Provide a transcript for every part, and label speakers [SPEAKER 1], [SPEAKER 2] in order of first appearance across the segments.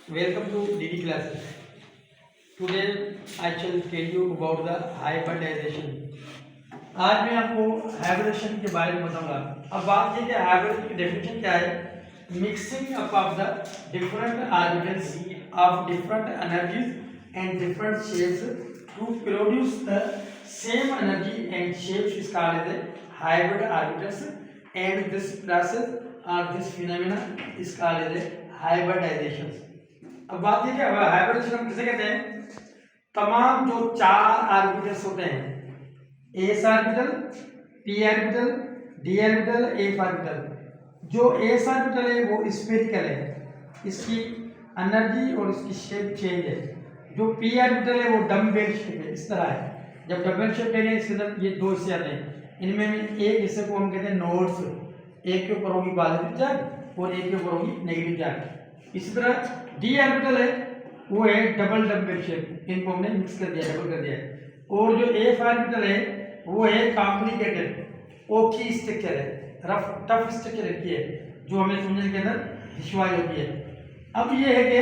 [SPEAKER 1] Welcome to DD classes. Today I shall tell you about the hybridization. आज मैं आपको hybridisation के बारे में बताऊंगा। अब बात ये कि हाइब्रिड की डेफिनेशन क्या है? Mixing up of the different orbitals of different energies and different shapes to produce the same energy and shapes is called as hybrid orbitals and this process or this phenomena is called as hybridization. अब बात ये कि hybridisation हम किसे कहते हैं? तमाम जो चार ऑर्बिटल्स होते हैं, S orbital, P orbital, D orbital, F orbital. जो एस ऑर्बिटल है वो स्फेरिकल है, इसकी एनर्जी और इसकी शेप चेंज है। जो पी ऑर्बिटल है वो डम्बेल शेप है, इस तरह है। जब डम्बेल शेप लेंगे इसके अंदर ये दो हिस्से आते हैं, इनमें एक हिस्से को हम कहते हैं नोड्स, एक के ऊपर होगी पॉजिटिव चार्ज और एक के ऊपर होगी नेगेटिव चार्ज। इसी तरह डी ऑर्बिटल है वो है डबल डम्बेल शेप, इनको हमने मिक्स कर दिया, डबल कर दिया। और जो एफ ऑर्बिटल है वो है कॉम्प्लिकेटेड ओकी स्ट्रक्चर है, रफ टफ स्ट्रक्चर है जो हमें समझने के अंदर दुश्वारी होती है। अब ये है कि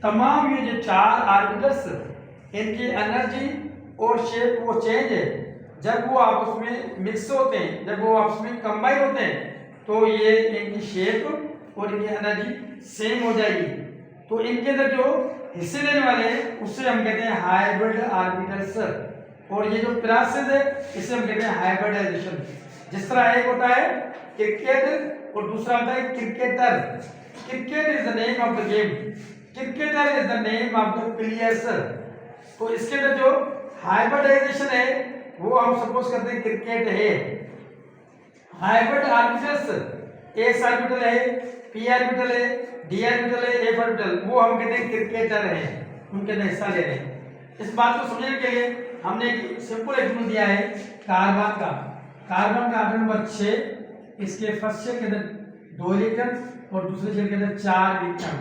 [SPEAKER 1] तमाम ये जो चार ऑर्बिटल्स इनकी एनर्जी और शेप वो चेंज है। जब वो आपस में मिक्स होते हैं, जब वो आपस में कंबाइन होते हैं तो ये इनकी शेप और इनकी एनर्जी सेम हो जाएगी। तो इनके अंदर जो हिस्से लेने वाले हैं उससे हम कहते हैं हाइब्रिड ऑर्बिटल्स। और ये जो प्रोसेस है इसे हम कहते हैं हाइब्रिडाइजेशन। जिस तरह एक होता है क्रिकेट और दूसरा होता है cricketer. Cricket is the name of the game, cricketer is the name of the players. तो इसके अंदर जो हाइब्रिडाइजेशन है वो हम सपोज करते हैं क्रिकेट है। हाइब्रिड ऑर्बिटल्स एस ऑर्बिटल है, पी ऑर्बिटल है, डी ऑर्बिटल है, एफ ऑर्बिटल, वो हम कहते हैं क्रिकेटर है, उनके अंदर हिस्सा ले रहे हैं। इस बात को समझने के लिए हमने एक सिंपल एग्जांपल दिया है कार्बन का। कार्बन का आटम नंबर 6, इसके फर्स्ट शेल के अंदर 2 इलेक्ट्रॉन और दूसरे शेल के अंदर 4 इलेक्ट्रॉन।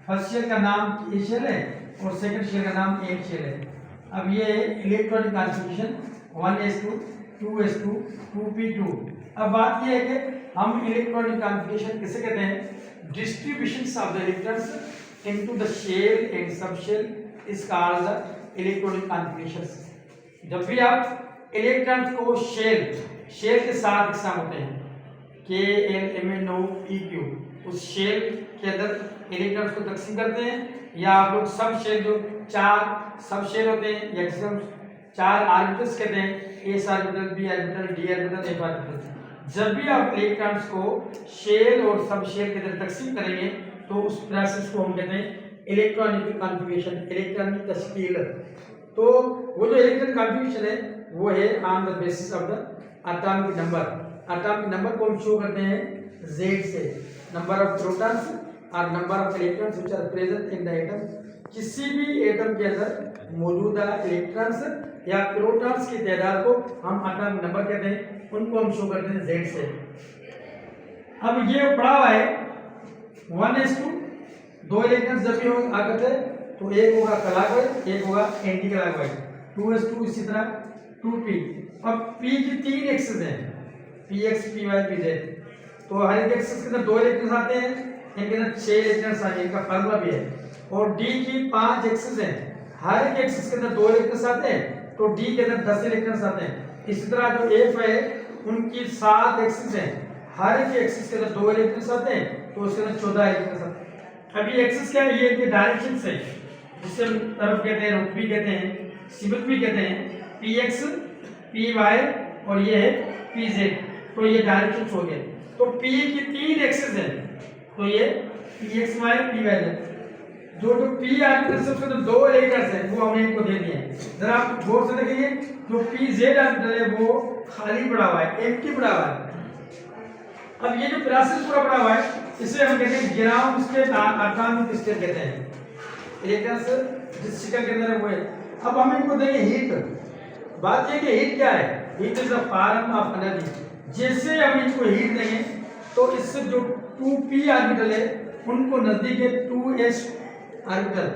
[SPEAKER 1] फर्स्ट शेल का नाम ए शेल है और सेकंड शेल का नाम एन शेल है। अब ये electronic configuration 1s2 2s2 2p2। अब बात ये है कि हम इलेक्ट्रॉनिक कॉन्फ़िगरेशन किसे कहते हैं? Distribution of the electrons into the shell and sub shell is called the electronic configuration. जब भी आप इलेक्ट्रॉन्स को शेल के साथ एग्जाम होते हैं KLMNOPQ, उस शेल के अंदर इलेक्ट्रॉन्स को तकसीम करते हैं, या आप लोग सब शेल जो 4 सब शेल होते हैं या जिसे हम 4 ऑर्बिटल्स कहते हैं, S orbital, B orbital, D orbital, F orbital. जब भी आप इलेक्ट्रॉन्स को शेल और सब शेल के अंदर तकसीम करेंगे तो उस प्रोसेस को हम कहते हैं इलेक्ट्रॉनिक कॉन्फ़िगरेशन, इलेक्ट्रॉनिक तश्कील। तो वो जो इलेक्ट्रॉनिक कॉन्फ़िगरेशन है वो है on the basis of the atomic number. Atomic number को हम शो करते हैं Z से, नंबर ऑफ प्रोटॉन्स और number of electrons which are present in the atom. किसी भी एटम के अंदर मौजूदा इलेक्ट्रॉन्स या प्रोटॉन्स की तादाद को हम एटॉमिक नंबर कहते हैं, उनको हम शो करते हैं Z से। अब ये पढ़ा हुआ है 1s2, 2 इलेक्ट्रॉन्स जब भी होंगे आगे थे तो एक होगा क्लॉकवाइज, एक होगा एंटी क्लॉकवाइज। 2s2 इसी तरह 2p। अब p की 3 एक्सिस हैं, px py pz। तो हर एक एक्सिस के अंदर 2 इलेक्ट्रॉन्स आते हैं, इनके अंदर 6 इलेक्ट्रॉन्स आते हैं, इनका फार्मूला भी है। और d की 5 एक्सिस हैं, हर एक एक्सिस के अंदर 2 इलेक्ट्रॉन्स आते हैं तो d के अंदर 10 इलेक्ट्रॉन्स आते हैं। इसी तरह जो f है उनकी 7 एक्सिस हैं, हर एक एक्सिस के अंदर 2 इलेक्ट्रॉन्स आते हैं तो उसके अंदर 14 इलेक्ट्रॉन्स आते हैं। अब ये एक्सिस क्या है? ये इनके डायरेक्शंस है, जिसे हम तरफ कहते हैं, रुख भी कहते हैं, सिबत भी कहते हैं, px py और ये है pz। तो ये डायरेक्शंस हो गए। तो p की 3 एक्सिस है तो ये pxy pyz। जो p ऑर्बिटल से उसके अंदर 2 इलेक्ट्रॉन्स हैं वो हमने इनको दे दिए हैं। जरा आप गौर से देखिए, जो pz ऑर्बिटल है वो खाली पड़ा हुआ है, एम्प्टी पड़ा हुआ है। अब ये जो प्रोसेस पूरा पड़ा हुआ है इसे हम कहते हैं ग्राउंड स्टेट, एटॉमिक स्टेट कहते हैं। इलेक्ट्रॉन्स जिस शिकल के अंदर है वो है। अब हम इनको देंगे हीट। बात ये कि हीट क्या है? Heat is a form of energy. जैसे हम इनको हीट देंगे तो इससे जो 2p ऑर्बिटल है उनको नजदीक है 2s ऑर्बिटल।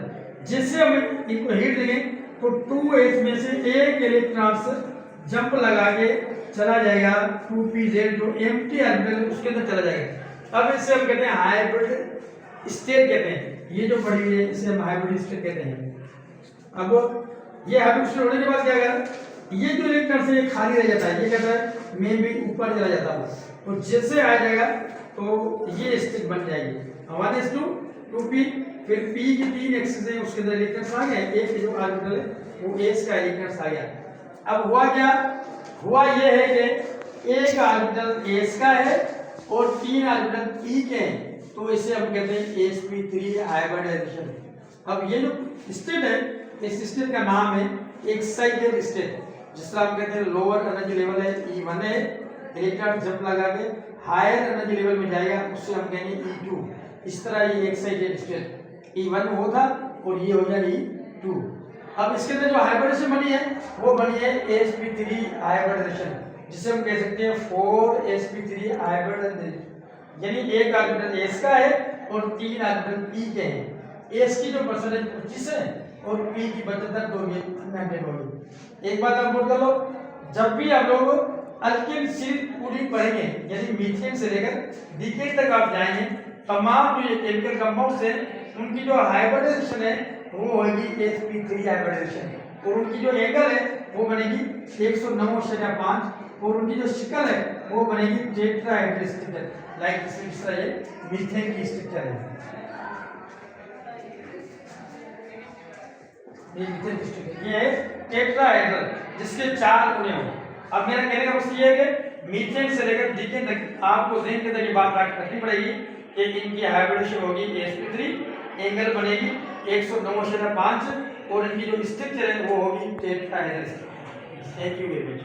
[SPEAKER 1] जैसे हम इनको हीट देंगे तो 2s में से एक इलेक्ट्रॉन जंप लगा के चला जाएगा 2pz जो एम्प्टी ऑर्बिटल है उसके अंदर चला जाएगा। अब इसे हम कहते हैं हाइब्रिड स्टेट कहते हैं। ये जो पड़ी हुई है इसे हम हाइब्रिड स्टेट कहते हैं। अब ये हाइब्रिड स्टेट होने के बाद क्या करें, ये जो इलेक्ट्रॉन से ये खाली रह जाता है, ये कहता है मैं भी ऊपर चला जाता हूँ, तो जैसे आ जाएगा तो ये स्टेट बन जाएगी 1s2 2p, फिर p की 3 एक्सिस है उसके अंदर इलेक्ट्रॉन्स आ गए, एक जो ऑर्बिटल है वो s का इलेक्ट्रॉन्स आ गया। अब हुआ क्या, हुआ ये है कि एक ऑर्बिटल s का है और 3 ऑर्बिटल p के हैं, तो इसे हम कहते हैं sp3 हाइब्रिडाइजेशन। अब ये जो स्टेट है इस स्टेट का नाम है एक्साइटेड स्टेट, जिसका हम कहते हैं लोअर एनर्जी लेवल है E1 है, इलेक्ट्रॉन जंप लगा के हायर एनर्जी लेवल में जाएगा उससे हम कहेंगे E2। इस तरह ये एक्साइटेड स्टेट E1 वो था और ये हो गया E2। अब इसके अंदर जो हाइब्रिडेशन बनी है वो बनी है sp3 हाइब्रिडाइजेशन, जिसे हम कह सकते हैं 4sp3 हाइब्रिडाइजेशन, यानी एक ऑर्बिटल s का है और 3 ऑर्बिटल p के हैं। s की जो परसेंटेज 25 है और p की 75 होगी 100 होगी। एक बात आप नोट कर लो, जब भी आप लोग अल्किल सीरीज पूरी पढ़ेंगे यानी मीथेन से लेकर डिकेट तक आप जाएंगे, तमाम जो ये केमिकल कंपाउंड्स हैं उनकी जो हाइब्रिडाइजेशन है वो होगी sp3 हाइब्रिडाइजेशन, और उनकी जो एंगल है वो बनेगी 109.5 और उनकी जो शिकल है वो बनेगी टेट्राहेड्रल स्ट्रक्चर, लाइक इस तरह ये मीथेन की स्ट्रक्चर है। ये है टेट्राहेड्रल जिसके 4 कोने हों। अब मेरा कहने का मकसद ये है कि मीथेन से लेकर डीकेन तक आपको ज़हन के अंदर ये बात रखनी पड़ेगी कि इनकी हाइब्रिडेशन होगी sp3, एंगल बनेगी 109.5 और इनकी जो स्ट्रक्चर है वो होगी tetrahedral. Thank you very much.